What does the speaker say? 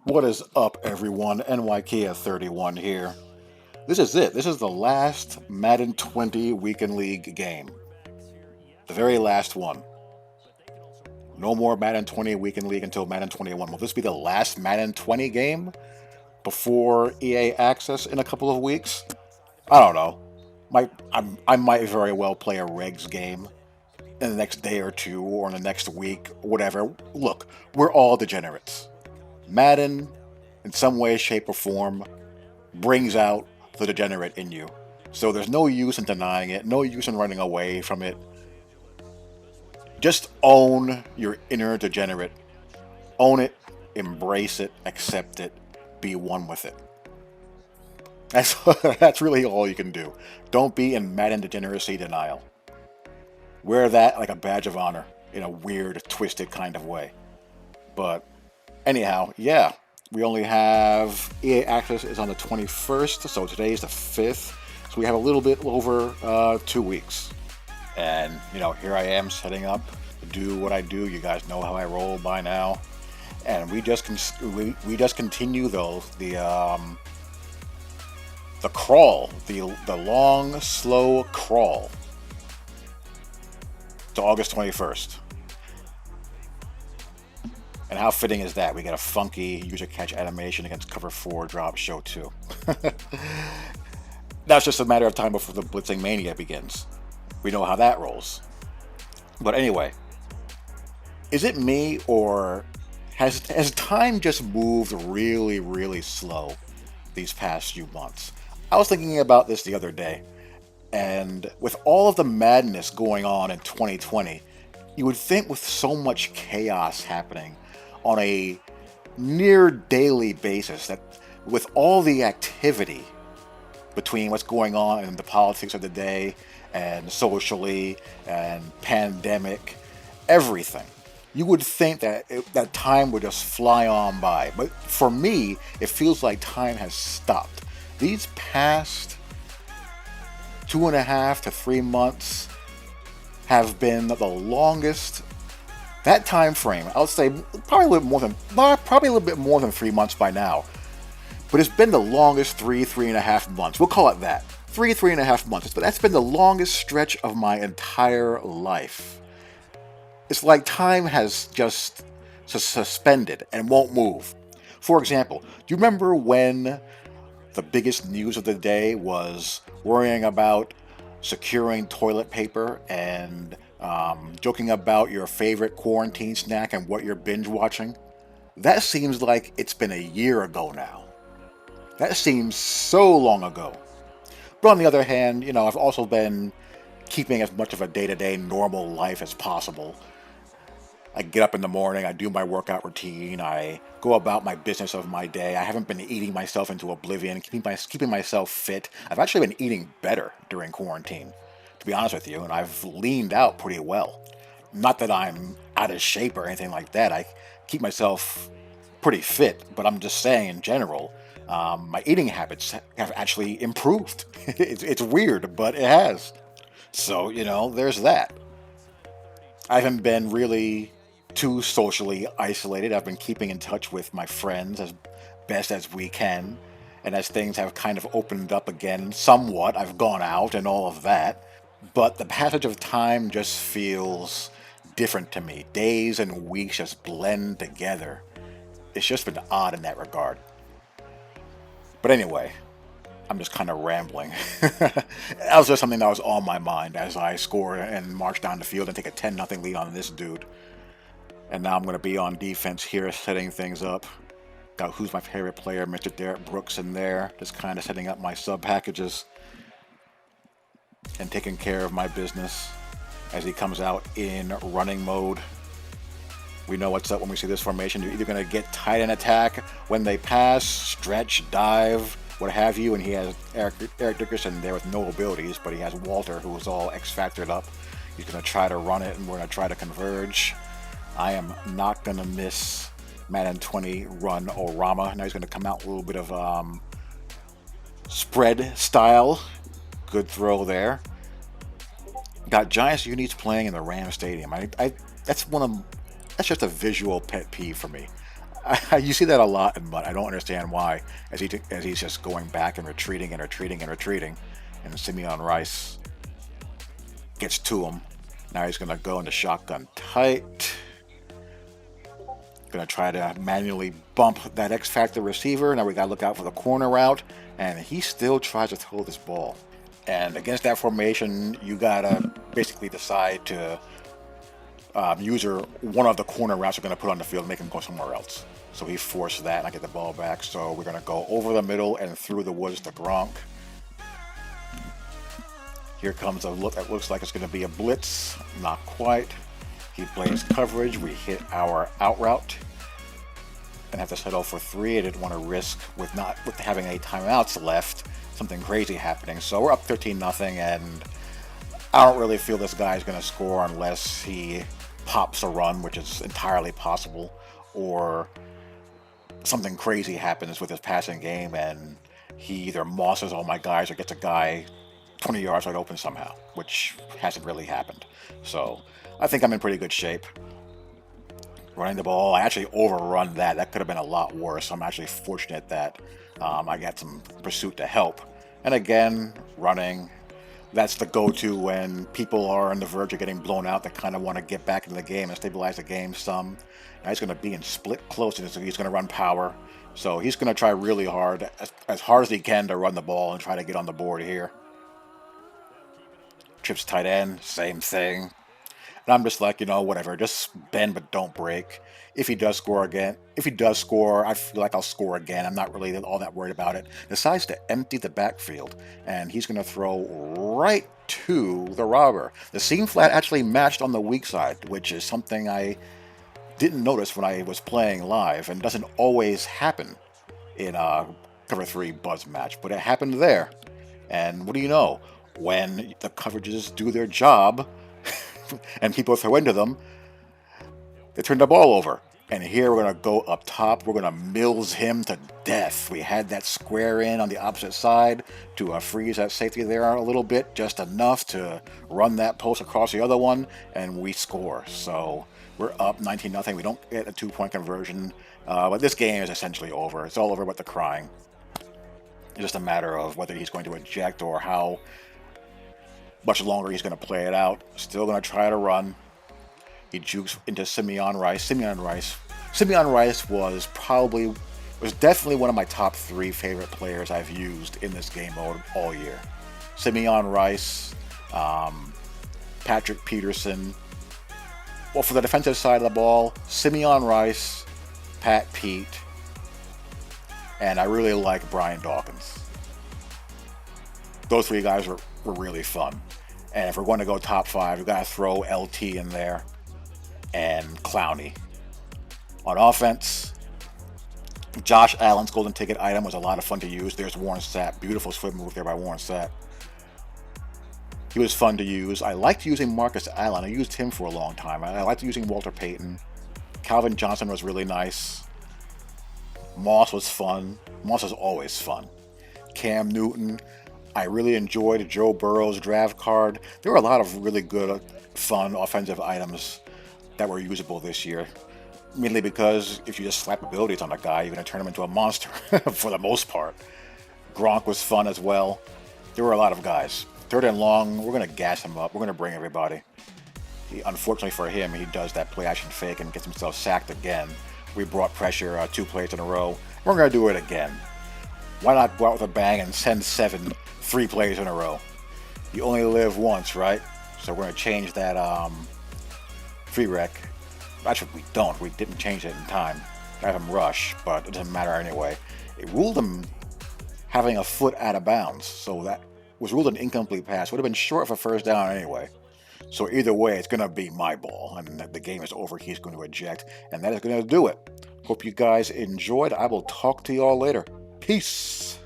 What is up, everyone? NYK 31 here. This is it. This is the last Madden 20 Weekend League game. The very last one. No more Madden 20 Weekend League until Madden 21. Will this be the last Madden 20 game before EA Access in a couple of weeks? I don't know. I might very well play a regs game in the next day or two or in the next week, whatever. Look, we're all degenerates. Madden, in some way, shape, or form, brings out the degenerate in you. So there's no use in denying it, no use in running away from it. Just own your inner degenerate. Own it, embrace it, accept it, be one with it. That's, that's really all you can do. Don't be in Madden degeneracy denial. Wear that like a badge of honor in a weird, twisted kind of way. But anyhow, yeah, we only have EA Access is on the 21st, so today's the 5th. So we have a little bit over 2 weeks. And, here I am setting up to do what I do. You guys know how I roll by now. And we just continue the crawl, the long, slow crawl to August 21st. And how fitting is that? We get a funky user catch animation against cover 4 drop show 2. That's just a matter of time before the blitzing mania begins. We know how that rolls. But anyway, is it me, or has time just moved really, really slow these past few months? I was thinking about this the other day, and with all of the madness going on in 2020, you would think with so much chaos happening on a near daily basis, that with all the activity between what's going on in the politics of the day and socially and pandemic, everything, you would think that that time would just fly on by. But for me, it feels like time has stopped. These past 2.5 to 3 months have been the longest. That time frame, I would say probably a little bit more than 3 months by now. But it's been the longest three and a half months. We'll call it that. Three and a half months. But that's been the longest stretch of my entire life. It's like time has just suspended and won't move. For example, do you remember when the biggest news of the day was worrying about securing toilet paper and joking about your favorite quarantine snack and what you're binge watching? That seems like it's been a year ago now. That seems so long ago. But on the other hand, I've also been keeping as much of a day-to-day normal life as possible. I get up in the morning, I do my workout routine, I go about my business of my day. I haven't been eating myself into oblivion, keeping myself fit. I've actually been eating better during quarantine, to be honest with you, and I've leaned out pretty well. Not that I'm out of shape or anything like that. I keep myself pretty fit, but I'm just saying in general, my eating habits have actually improved. It's weird, but it has. So, there's that. I haven't been really too socially isolated. I've been keeping in touch with my friends as best as we can. And as things have kind of opened up again somewhat, I've gone out and all of that. But the passage of time just feels different to me. Days and weeks just blend together. It's just been odd in that regard. But anyway, I'm just kind of rambling. That was just something that was on my mind as I score and march down the field and take a 10-0 lead on this dude. And now I'm going to be on defense here, setting things up. Got who's my favorite player, Mr. Derek Brooks in there, just kind of setting up my sub packages and taking care of my business as he comes out in running mode. We know what's up when we see this formation. You're either going to get tight end attack when they pass, stretch, dive, what have you, and he has Eric Dickerson there with no abilities, but he has Walter, who is all X-factored up. He's going to try to run it, and we're going to try to converge. I am not going to miss Madden 20 run Orama. Now he's going to come out with a little bit of spread style. Good throw there. Got Giants unis playing in the Ram Stadium. That's just a visual pet peeve for me. You see that a lot, but I don't understand why. As he's just going back and retreating and retreating and retreating, and Simeon Rice gets to him. Now he's going to go into shotgun tight. Going to try to manually bump that X Factor receiver. Now we got to look out for the corner route, and he still tries to throw this ball. And against that formation, you got to basically decide to use one of the corner routes you're going to put on the field and make him go somewhere else. So he forced that, and I get the ball back. So we're going to go over the middle and through the woods to Gronk. Here comes a look that looks like it's going to be a blitz. Not quite. He plays coverage. We hit our out route and have to settle for 3. I didn't want to risk with having any timeouts left, something crazy happening. So we're up 13-0, and I don't really feel this guy's going to score unless he pops a run, which is entirely possible, or something crazy happens with his passing game and he either mosses all my guys or gets a guy 20 yards wide open somehow, which hasn't really happened. So I think I'm in pretty good shape. Running the ball, I actually overrun that. That could have been a lot worse. I'm actually fortunate that I got some pursuit to help. And again, running, that's the go-to when people are on the verge of getting blown out that kind of want to get back into the game and stabilize the game some. Now he's going to be in split closeness, so he's going to run power. So he's going to try really hard, as hard as he can, to run the ball and try to get on the board here. Trips tight end, same thing. And I'm just like, whatever, just bend but don't break. If he does score, I feel like I'll score again. I'm not really all that worried about it. Decides to empty the backfield, and he's going to throw right to the robber. The seam flat actually matched on the weak side, which is something I didn't notice when I was playing live, and doesn't always happen in a Cover 3 Buzz match, but it happened there. And what do you know? When the coverages do their job and people throw into them, they turn the ball over. And here we're going to go up top. We're going to Mills him to death. We had that square in on the opposite side to freeze that safety there a little bit, just enough to run that post across the other one, and we score. So we're up 19-0. We don't get a 2-point conversion, but this game is essentially over. It's all over but the crying. It's just a matter of whether he's going to eject or how much longer he's going to play it out. Still going to try to run. He jukes into Simeon Rice. Simeon Rice was definitely one of my top 3 favorite players I've used in this game mode all year. Simeon Rice, Patrick Peterson. Well, for the defensive side of the ball, Simeon Rice, Pat Pete, and I really like Brian Dawkins. Those 3 guys were really fun. And if we're going to go top 5, we've got to throw LT in there and Clowney. On offense, Josh Allen's golden ticket item was a lot of fun to use. There's Warren Sapp. Beautiful swim move there by Warren Sapp. He was fun to use. I liked using Marcus Allen. I used him for a long time. I liked using Walter Payton. Calvin Johnson was really nice. Moss was fun. Moss is always fun. Cam Newton. I really enjoyed Joe Burrow's draft card. There were a lot of really good, fun offensive items that were usable this year. Mainly because if you just slap abilities on a guy, you're going to turn him into a monster for the most part. Gronk was fun as well. There were a lot of guys. 3rd and long, we're going to gas him up. We're going to bring everybody. Unfortunately for him, he does that play action fake and gets himself sacked again. We brought pressure 2 plays in a row. We're going to do it again. Why not go out with a bang and send 7 3 plays in a row? You only live once, right? So we're going to change that free rec. Actually, we don't. We didn't change it in time. Have him rush, but it doesn't matter anyway. It ruled him having a foot out of bounds, so that was ruled an incomplete pass. Would have been short of a first down anyway. So either way, it's going to be my ball, and the game is over. He's going to eject, and that is going to do it. Hope you guys enjoyed. I will talk to you all later. Peace.